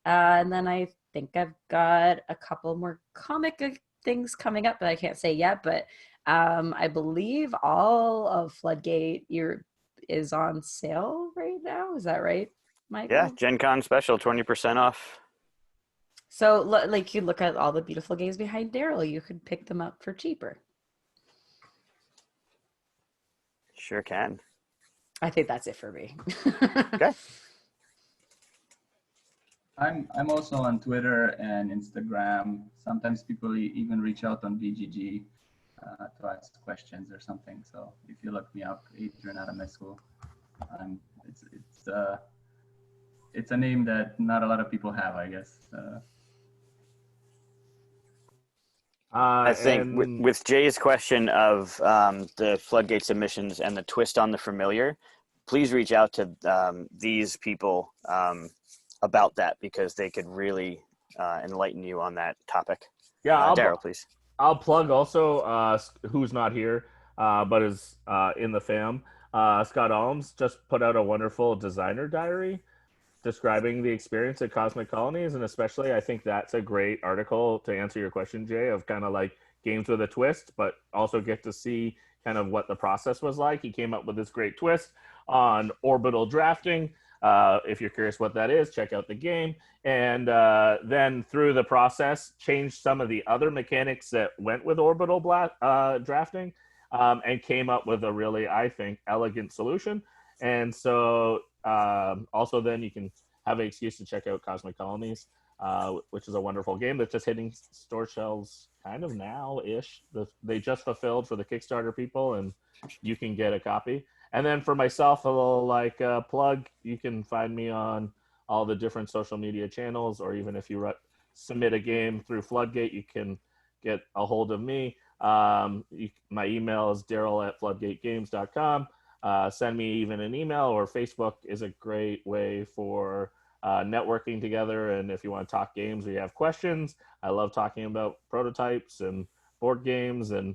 And then I think I've got a couple more comic things coming up that I can't say yet, but I believe all of Floodgate is on sale right now. Is that right, Michael? Yeah, Gen Con special, 20% off. So, like, you look at all the beautiful games behind Daryl, you could pick them up for cheaper. Sure can. I think that's it for me. Okay. I'm also on Twitter and Instagram. Sometimes people even reach out on BGG to ask questions or something. So if you look me up, Adrian Adamescu, it's a name that not a lot of people have, I guess. I think And with Jay's question of the Floodgate submissions and the twist on the familiar, please reach out to these people about that, because they could really enlighten you on that topic. yeah, Daryl, please. I'll plug also who's not here, but is in the fam. Scott Alms just put out a wonderful designer diary describing the experience at Cosmic Colonies, and especially I think that's a great article to answer your question, Jay, of kind of like games with a twist, but also get to see kind of what the process was like. He came up with this great twist on orbital drafting. If you're curious what that is, check out the game. And then through the process, changed some of the other mechanics that went with orbital drafting, and came up with a really, I think, elegant solution. And so also then you can have an excuse to check out Cosmic Colonies, which is a wonderful game that's just hitting store shelves kind of now-ish. They just fulfilled for the Kickstarter people, and you can get a copy. And then for myself, a little plug, you can find me on all the different social media channels, or even if you submit a game through Floodgate, you can get a hold of me. My email is daryl@floodgategames.com. Send me even an email, or Facebook is a great way for networking together. And if you want to talk games or you have questions, I love talking about prototypes and board games. And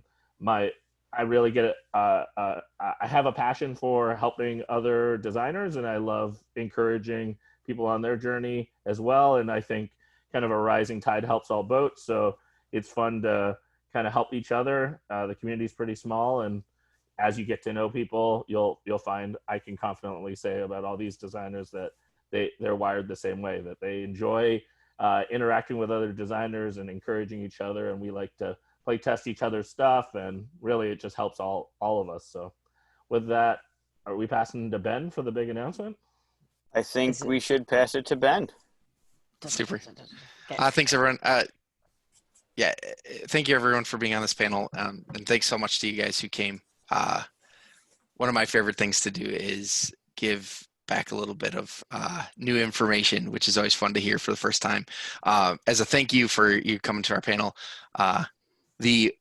I really get it. I have a passion for helping other designers, and I love encouraging people on their journey as well. And I think kind of a rising tide helps all boats. So it's fun to kind of help each other. The community is pretty small, and as you get to know people, you'll find I can confidently say about all these designers that they're wired the same way, that they enjoy interacting with other designers and encouraging each other. And we like to play test each other's stuff, and really it just helps all of us. So with that, are we passing to Ben for the big announcement? I think we should pass it to Ben. Super. Okay. Thanks, everyone. Yeah, thank you, everyone, for being on this panel. And thanks so much to you guys who came. One of my favorite things to do is give back a little bit of new information, which is always fun to hear for the first time. As a thank you for you coming to our panel, the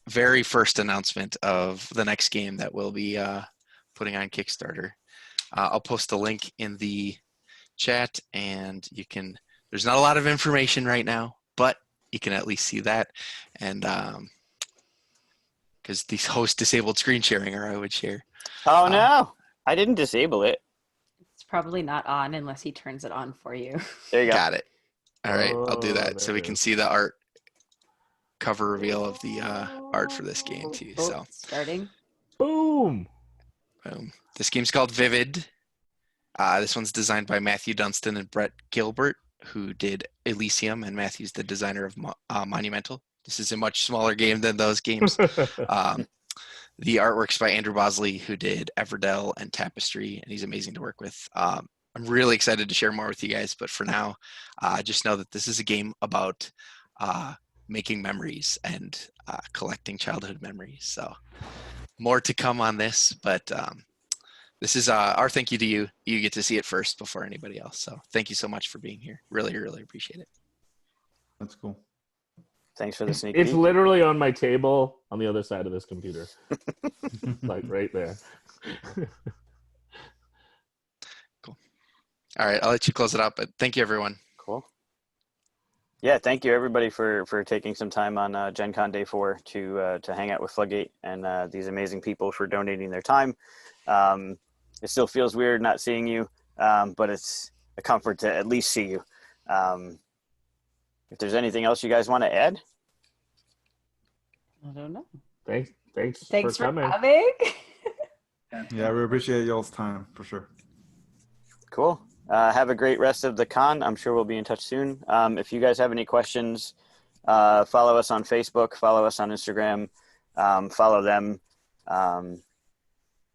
very first announcement of the next game that we'll be putting on Kickstarter, I'll post a link in the chat, and you can, there's not a lot of information right now, but you can at least see that. And because these host disabled screen sharing, or I would share. Oh no, I didn't disable it. It's probably not on unless he turns it on for you. There you go. Got it. All right, I'll do Oh, that so there we it can is. see the art cover reveal of the art for this game too. Oh, So starting. Boom. boom. This game's called Vivid. This one's designed by Matthew Dunstan and Brett Gilbert, who did Elysium, and Matthew's the designer of Monumental. This is a much smaller game than those games. The artwork's by Andrew Bosley, who did Everdell and Tapestry, and he's amazing to work with. I'm really excited to share more with you guys, but for now, just know that this is a game about making memories and collecting childhood memories. So more to come on this, but this is our thank you to you. You get to see it first before anybody else. So thank you so much for being here. Really, really appreciate it. That's cool. Thanks for the sneak It's peek. literally on my table on the other side of this computer. Like right there. Cool. All right, I'll let you close it up, but thank you, everyone. Cool. Yeah, thank you everybody for taking some time on Gen Con Day 4 to hang out with Floodgate, and these amazing people for donating their time. It still feels weird not seeing you, but it's a comfort to at least see you. If there's anything else you guys want to add? I don't know. Thanks Thanks for for coming. coming. Yeah, we appreciate y'all's time for sure. Cool. Have a great rest of the con. I'm sure we'll be in touch soon. If you guys have any questions, follow us on Facebook, follow us on Instagram, follow them.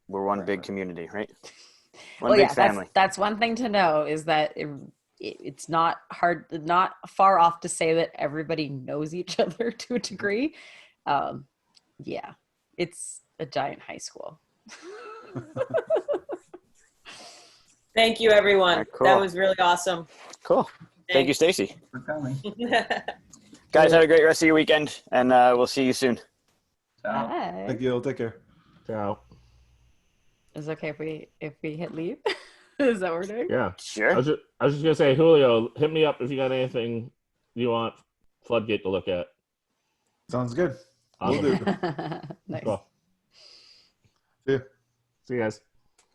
We're one big community, right? One Well, big yeah, family. that's one thing to know is that it's not far off to say that everybody knows each other to a degree. Yeah, it's a giant high school. Thank you, everyone. All right, cool. That was really awesome. Cool. Thank you, Stacy. For coming. Guys, have a great rest of your weekend, and we'll see you soon. Ciao. Bye. Thank you. Take care. Ciao. Is it okay if we hit leave? Is that what we're doing? Yeah. Sure. I was just gonna say, Julio, hit me up if you got anything you want Floodgate to look at. Sounds good. Awesome. Will do. Nice. Cool. See ya. See you guys.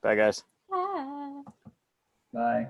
Bye, guys. Bye. Bye.